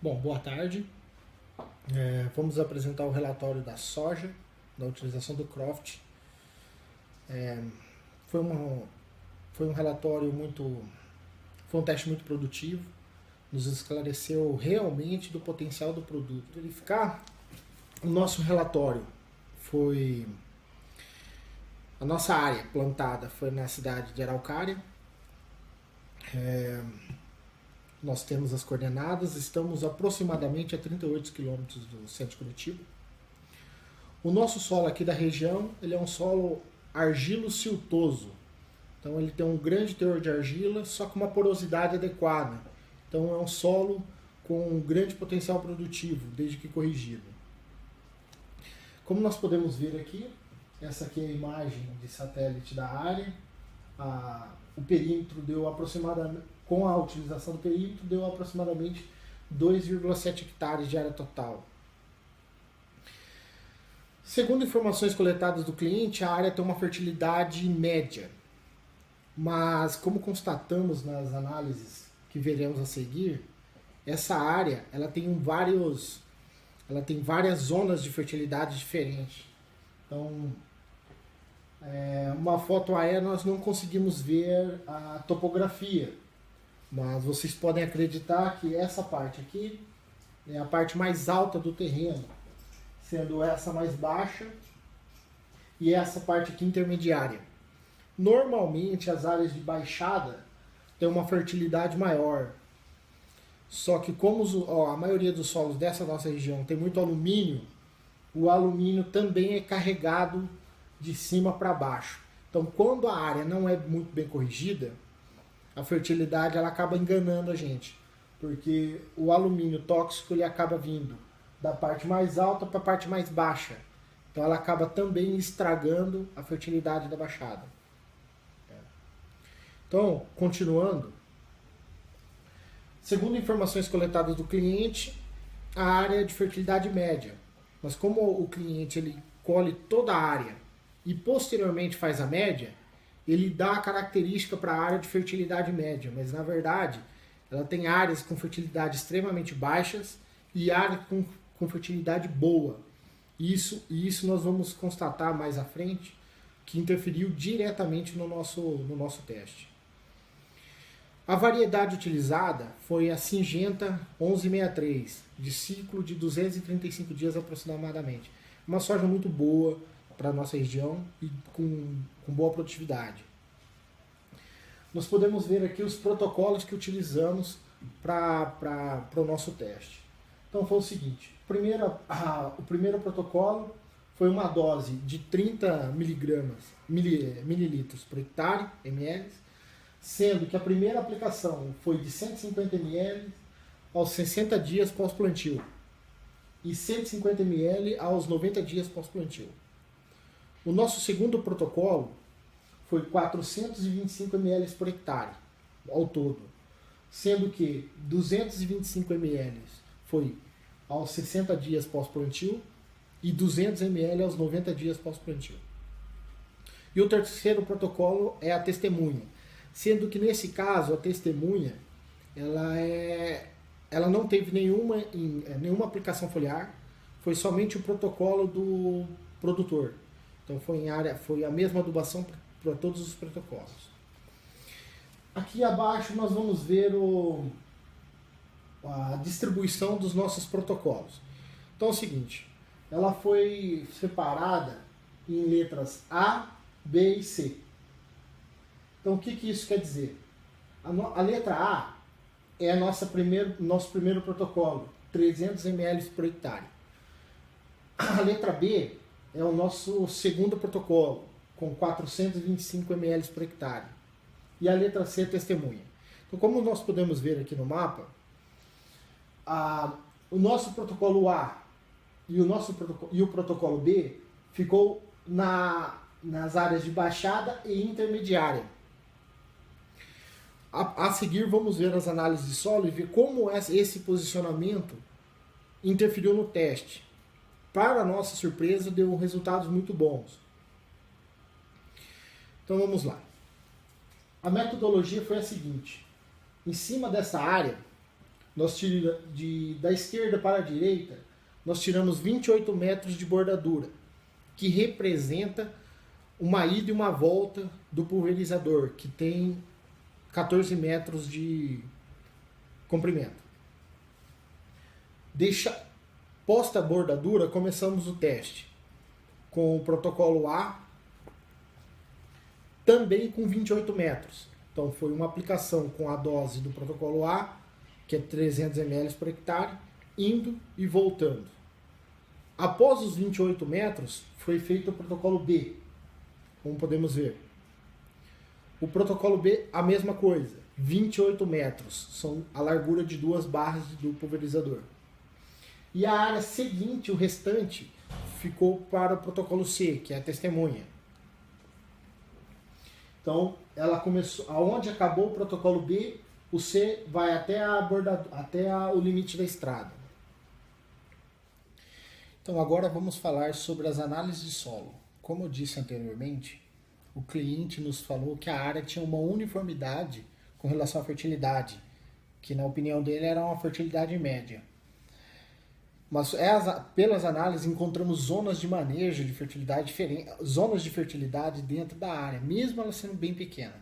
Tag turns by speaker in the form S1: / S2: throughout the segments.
S1: Bom, boa tarde. Vamos apresentar o relatório da soja, da utilização do Croft. Foi, uma, foi um relatório muito. Foi um teste muito produtivo, nos esclareceu realmente do potencial do produto. Verificar o nosso relatório foi. A nossa área plantada foi na cidade de Araucária. Nós temos as coordenadas, estamos aproximadamente a 38 quilômetros do centro de Curitiba. O nosso solo aqui da região, ele é um solo argilo-siltoso. Então ele tem um grande teor de argila, só com uma porosidade adequada. Então é um solo com um grande potencial produtivo, desde que corrigido. Como nós podemos ver aqui, essa aqui é a imagem de satélite da área. O perímetro deu aproximadamente, com a utilização do perímetro, deu aproximadamente 2,7 hectares de área total. Segundo informações coletadas do cliente, a área tem uma fertilidade média. Mas, como constatamos nas análises que veremos a seguir, essa área ela tem várias zonas de fertilidade diferentes. Então, uma foto aérea nós não conseguimos ver a topografia, mas vocês podem acreditar que essa parte aqui é a parte mais alta do terreno, sendo essa mais baixa e essa parte aqui intermediária. Normalmente as áreas de baixada têm uma fertilidade maior, só que como a maioria dos solos dessa nossa região tem muito alumínio, o alumínio também é carregado de cima para baixo. Então, quando a área não é muito bem corrigida, a fertilidade ela acaba enganando a gente, porque o alumínio tóxico ele acaba vindo da parte mais alta para a parte mais baixa. Então, ela acaba também estragando a fertilidade da baixada. Então, continuando, segundo informações coletadas do cliente, a área é de fertilidade média. Mas como o cliente ele colhe toda a área e posteriormente faz a média, ele dá a característica para a área de fertilidade média, mas na verdade ela tem áreas com fertilidade extremamente baixas e áreas com fertilidade boa. Isso nós vamos constatar mais à frente que interferiu diretamente no nosso teste. A variedade utilizada foi a Syngenta 1163, de ciclo de 235 dias aproximadamente. Uma soja muito boa para a nossa região e com boa produtividade. Nós podemos ver aqui os protocolos que utilizamos para o nosso teste. Então foi o seguinte, o primeiro protocolo foi uma dose de 30 mililitros por hectare, ml, sendo que a primeira aplicação foi de 150 ml aos 60 dias pós-plantio e 150 ml aos 90 dias pós-plantio. O nosso segundo protocolo foi 425 ml por hectare ao todo, sendo que 225 ml foi aos 60 dias pós-plantio e 200 ml aos 90 dias pós-plantio. E o terceiro protocolo é a testemunha, sendo que nesse caso a testemunha ela não teve nenhuma aplicação foliar, foi somente o protocolo do produtor. Então foi a mesma adubação para todos os protocolos. Aqui abaixo nós vamos ver a distribuição dos nossos protocolos. Então é o seguinte, ela foi separada em letras A, B e C. Então, o que isso quer dizer? A letra A é nosso primeiro protocolo, 300 ml por hectare. A letra B é o nosso segundo protocolo, com 425 ml por hectare. E a letra C é testemunha. Então, como nós podemos ver aqui no mapa, o nosso protocolo A e o protocolo B ficou nas áreas de baixada e intermediária. A seguir vamos ver as análises de solo e ver como esse posicionamento interferiu no teste. Para nossa surpresa, deu resultados muito bons. Então vamos lá. A metodologia foi a seguinte. Em cima dessa área, Da esquerda para a direita, nós tiramos 28 metros de bordadura, que representa uma ida e uma volta do pulverizador, que tem 14 metros de comprimento. Posta a bordadura, começamos o teste com o protocolo A, também com 28 metros. Então foi uma aplicação com a dose do protocolo A, que é 300 ml por hectare, indo e voltando. Após os 28 metros, foi feito o protocolo B, como podemos ver. O protocolo B, a mesma coisa, 28 metros, são a largura de 2 barras do pulverizador. E a área seguinte, o restante, ficou para o protocolo C, que é a testemunha. Então, ela começou, aonde acabou o protocolo B, o C vai até o limite da estrada. Então, agora vamos falar sobre as análises de solo. Como eu disse anteriormente, o cliente nos falou que a área tinha uma uniformidade com relação à fertilidade, que na opinião dele era uma fertilidade média. Mas pelas análises encontramos zonas de manejo de fertilidade diferentes, zonas de fertilidade dentro da área, mesmo ela sendo bem pequena.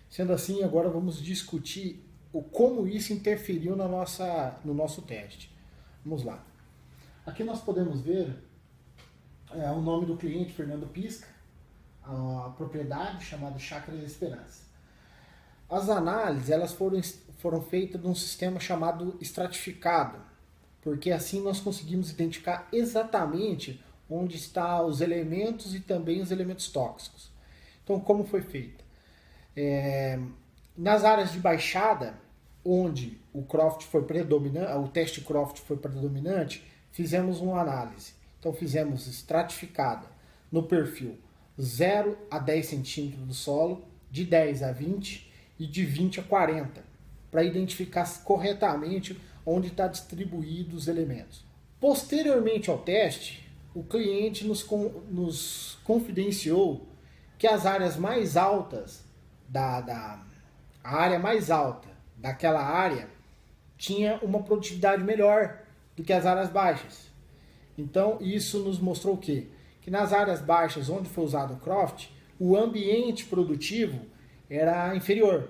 S1: Sendo assim, agora vamos discutir como isso interferiu no nosso teste. Vamos lá. Aqui nós podemos ver o nome do cliente, Fernando Pisca, a propriedade chamada Chácara da Esperança. As análises elas foram feitas num sistema chamado estratificado, porque assim nós conseguimos identificar exatamente onde estão os elementos e também os elementos tóxicos. Então, como foi feita? Nas áreas de baixada, onde o teste Croft foi predominante, fizemos uma análise. Então, fizemos estratificada no perfil 0 a 10 centímetros do solo, de 10 a 20 e de 20 a 40, para identificar corretamente onde está distribuído os elementos. Posteriormente ao teste, o cliente nos confidenciou que as áreas mais altas a área mais alta daquela área tinha uma produtividade melhor do que as áreas baixas. Então isso nos mostrou o quê? Que nas áreas baixas onde foi usado o Croft, o ambiente produtivo era inferior.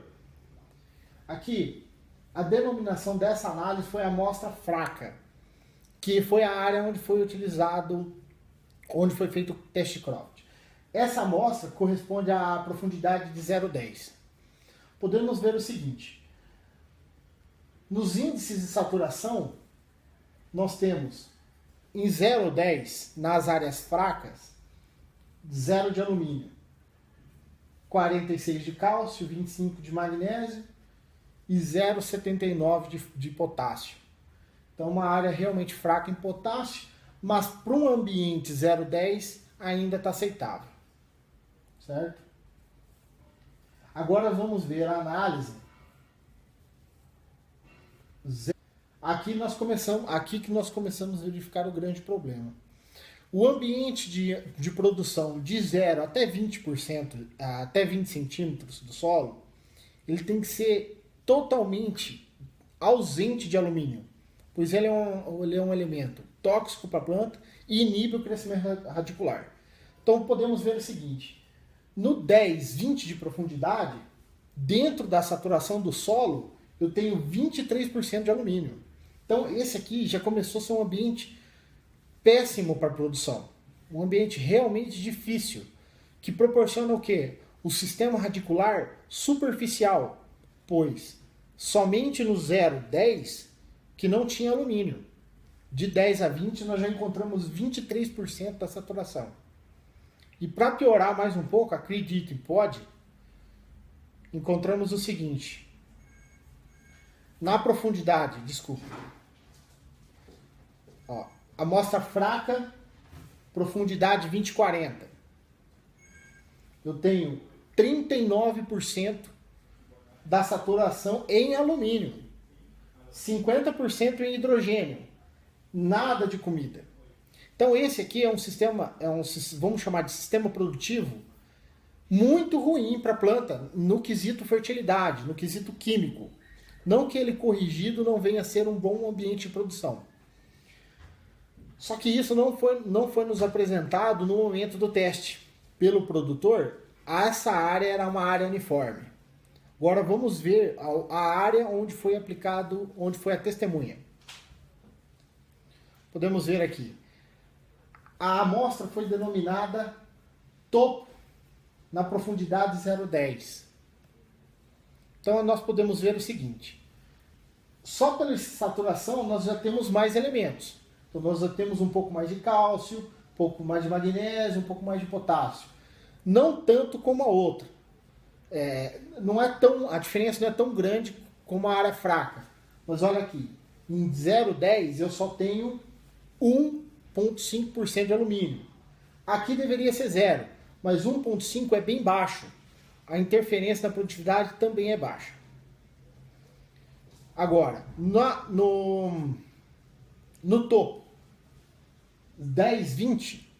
S1: Aqui, a denominação dessa análise foi a amostra fraca, que foi a área onde foi feito o teste Croft. Essa amostra corresponde à profundidade de 0,10. Podemos ver o seguinte: nos índices de saturação, nós temos em 0,10, nas áreas fracas, 0 de alumínio, 46 de cálcio, 25 de magnésio e 0,79 de potássio. Então, uma área realmente fraca em potássio, mas para um ambiente 0,10 ainda está aceitável. Certo? Agora vamos ver a análise. Aqui que nós começamos a verificar o grande problema. O ambiente de produção de 0 até 20%, até 20 centímetros do solo, ele tem que ser totalmente ausente de alumínio, pois ele é um elemento tóxico para a planta e inibe o crescimento radicular. Então podemos ver o seguinte: no 10, 20 de profundidade, dentro da saturação do solo, eu tenho 23% de alumínio. Então esse aqui já começou a ser um ambiente péssimo para a produção. Um ambiente realmente difícil, que proporciona o quê? O sistema radicular superficial, pois somente no 0,10 que não tinha alumínio. De 10 a 20 nós já encontramos 23% da saturação. E para piorar mais um pouco, acreditem, encontramos o seguinte: na profundidade, amostra fraca, profundidade 20-40. Eu tenho 39% da saturação em alumínio, 50% em hidrogênio, nada de comida. Então esse aqui é um sistema, vamos chamar de sistema produtivo, muito ruim para a planta no quesito fertilidade, no quesito químico. Não que ele corrigido não venha a ser um bom ambiente de produção. Só que isso não foi nos apresentado no momento do teste pelo produtor. Essa área era uma área uniforme. Agora vamos ver a área onde foi aplicado, onde foi a testemunha. Podemos ver aqui. A amostra foi denominada topo na profundidade 0,10. Então nós podemos ver o seguinte. Só pela saturação nós já temos mais elementos. Então nós já temos um pouco mais de cálcio, um pouco mais de magnésio, um pouco mais de potássio. Não tanto como a outra. A diferença não é tão grande como a área fraca. Mas olha aqui, em 0,10 eu só tenho 1,5% de alumínio. Aqui deveria ser 0, mas 1,5 é bem baixo. A interferência na produtividade também é baixa. Agora, no topo, 10, 20,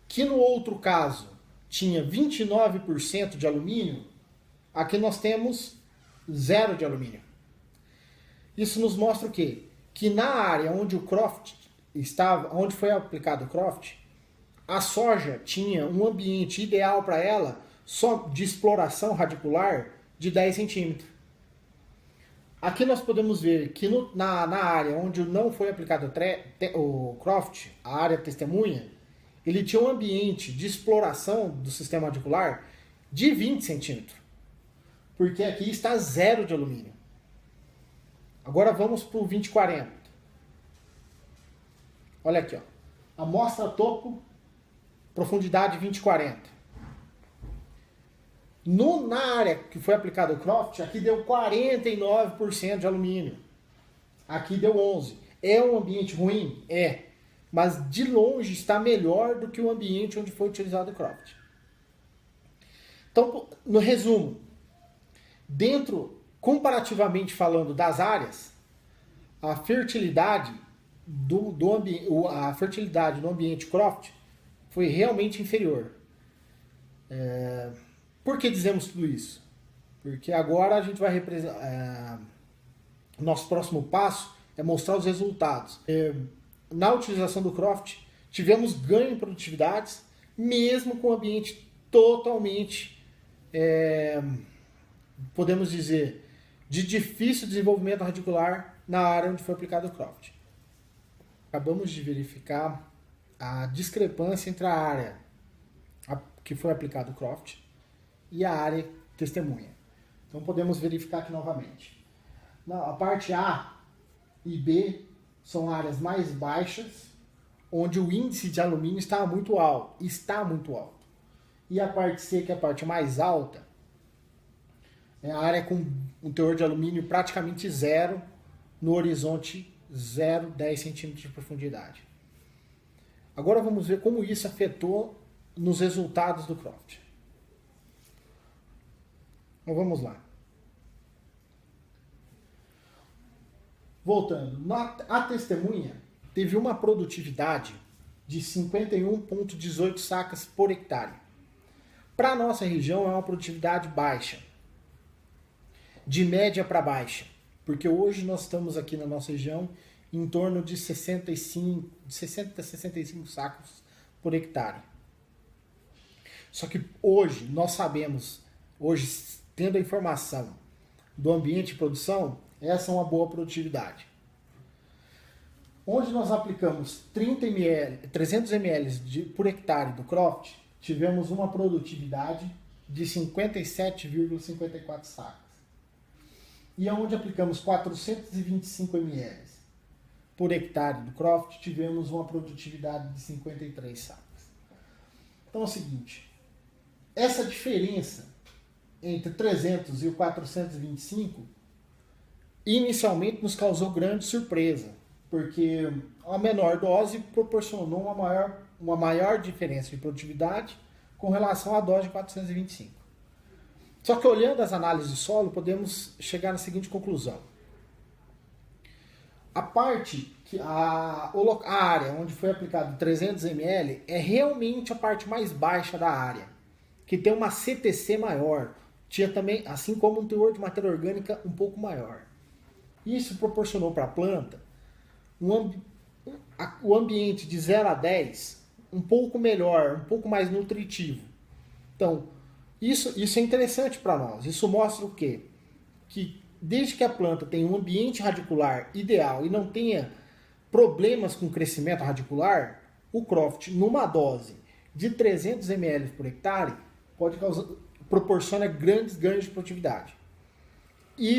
S1: que no outro caso tinha 29% de alumínio, aqui nós temos 0 de alumínio. Isso nos mostra o quê? Que na área onde o Croft estava, onde foi aplicado o Croft, a soja tinha um ambiente ideal para ela só de exploração radicular de 10 centímetros. Aqui nós podemos ver que na área onde não foi aplicado o Croft, a área testemunha, ele tinha um ambiente de exploração do sistema radicular de 20 centímetros. Porque aqui está 0 de alumínio. Agora vamos para o 2040. Olha aqui, ó. Amostra topo, profundidade 2040. Na área que foi aplicado o Croft, aqui deu 49% de alumínio. Aqui deu 11%. É um ambiente ruim? É. Mas de longe está melhor do que o ambiente onde foi utilizado o Croft. Então, no resumo, comparativamente falando das áreas, a fertilidade a fertilidade no ambiente Croft foi realmente inferior. Por que dizemos tudo isso? Porque agora a gente vai representar. Nosso próximo passo é mostrar os resultados. Na utilização do Croft, tivemos ganho em produtividades, mesmo com o ambiente totalmente, podemos dizer, de difícil desenvolvimento radicular na área onde foi aplicado o Croft. Acabamos de verificar a discrepância entre a área que foi aplicado o Croft e a área testemunha. Então podemos verificar aqui novamente. A parte A e B são áreas mais baixas, onde o índice de alumínio está muito alto. E a parte C, que é a parte mais alta, é a área com um teor de alumínio praticamente 0, no horizonte 0,10 centímetros de profundidade. Agora vamos ver como isso afetou nos resultados do Croft. Então vamos lá. Voltando, a testemunha teve uma produtividade de 51,18 sacas por hectare. Para a nossa região é uma produtividade baixa, de média para baixa, porque hoje nós estamos aqui na nossa região em torno de 60 a 65 sacos por hectare. Só que hoje nós sabemos, tendo a informação do ambiente de produção, essa é uma boa produtividade. Onde nós aplicamos 300 ml por hectare do Croft, tivemos uma produtividade de 57,54 sacas. E onde aplicamos 425 ml por hectare do Croft, tivemos uma produtividade de 53 sacas. Então é o seguinte, essa diferença entre 300 e o 425 inicialmente nos causou grande surpresa, porque a menor dose proporcionou uma maior diferença de produtividade com relação à dose de 425. Só que olhando as análises de solo, podemos chegar na seguinte conclusão. A área onde foi aplicado 300 ml é realmente a parte mais baixa da área, que tem uma CTC maior, tinha também, assim como um teor de matéria orgânica um pouco maior. Isso proporcionou para a planta o ambiente de 0 a 10 um pouco melhor, um pouco mais nutritivo. Então, isso é interessante para nós. Isso mostra o quê? Que desde que a planta tenha um ambiente radicular ideal e não tenha problemas com crescimento radicular, o Croft, numa dose de 300 ml por hectare, proporciona grandes ganhos de produtividade. E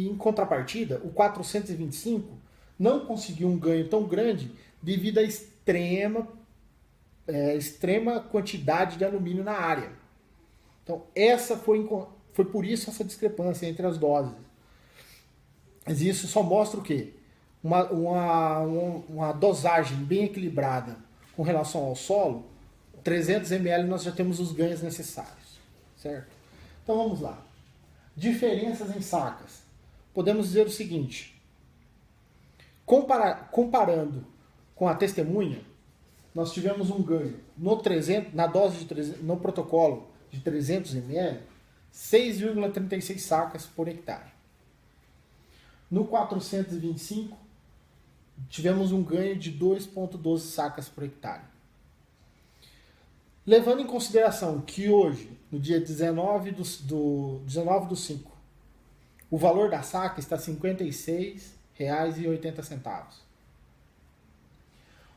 S1: em contrapartida, o 425 não conseguiu um ganho tão grande devido à extrema quantidade de alumínio na área. Então, foi por isso essa discrepância entre as doses. Mas isso só mostra o quê? Uma dosagem bem equilibrada com relação ao solo, 300 ml nós já temos os ganhos necessários, certo? Então vamos lá. Diferenças em sacas. Podemos dizer o seguinte: comparando com a testemunha, nós tivemos um ganho no protocolo de 300 ml, 6,36 sacas por hectare. No 425, tivemos um ganho de 2,12 sacas por hectare. Levando em consideração que hoje, no dia 19 do 5, o valor da saca está R$ 56,80.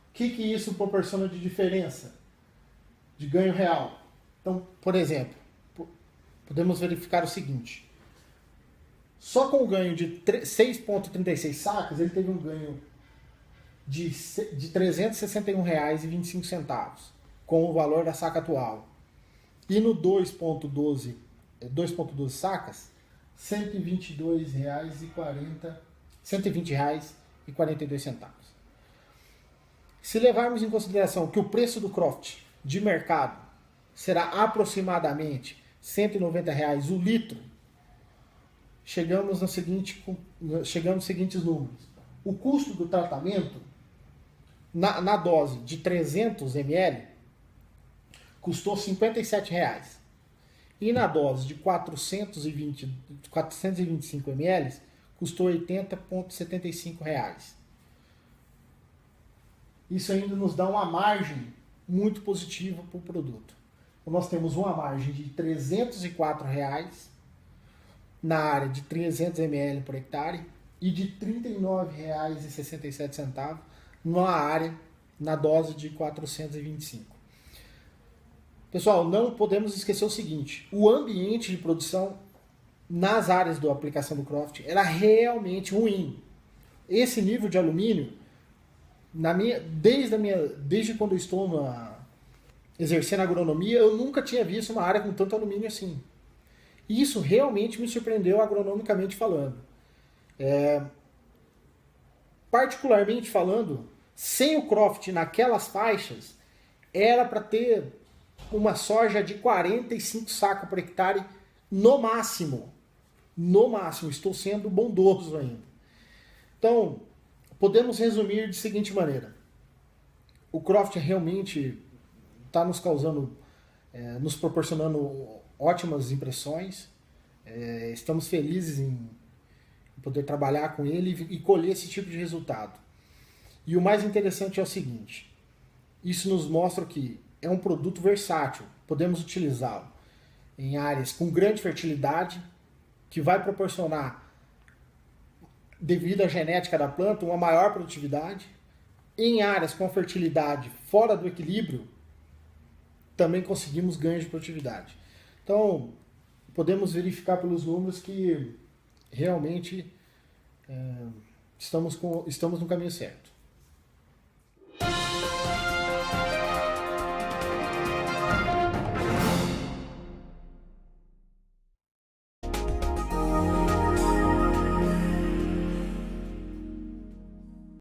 S1: O que isso proporciona de diferença de ganho real? Então, por exemplo, podemos verificar o seguinte: só com o ganho de 6,36 sacas, ele teve um ganho de R$ 361,25, com o valor da saca atual. E no 2,12 sacas, R$ 120,42. Se levarmos em consideração que o preço do Croft de mercado será aproximadamente R$ 190 o litro, chegamos nos seguintes números. O custo do tratamento na dose de 300 ml custou R$ 57,00. E na dose de 425 ml custou R$ 80,75. Isso ainda nos dá uma margem muito positiva para o produto. Então, nós temos uma margem de R$ 304,00 na área de 300 ml por hectare e de R$ 39,67 na dose de 425. Pessoal, não podemos esquecer o seguinte: o ambiente de produção nas áreas da aplicação do Croft era realmente ruim. Esse nível de alumínio, desde quando eu estou exercendo agronomia, eu nunca tinha visto uma área com tanto alumínio assim. E isso realmente me surpreendeu agronomicamente falando. Particularmente falando, sem o Croft naquelas faixas, era para ter uma soja de 45 sacos por hectare no máximo. No máximo, estou sendo bondoso ainda. Então, podemos resumir de seguinte maneira: o Croft realmente está nos proporcionando ótimas impressões. Estamos felizes em poder trabalhar com ele e colher esse tipo de resultado. E o mais interessante é o seguinte: isso nos mostra que é um produto versátil, podemos utilizá-lo em áreas com grande fertilidade, que vai proporcionar, devido à genética da planta, uma maior produtividade. Em áreas com fertilidade fora do equilíbrio, também conseguimos ganhos de produtividade. Então, podemos verificar pelos números que realmente estamos no caminho certo.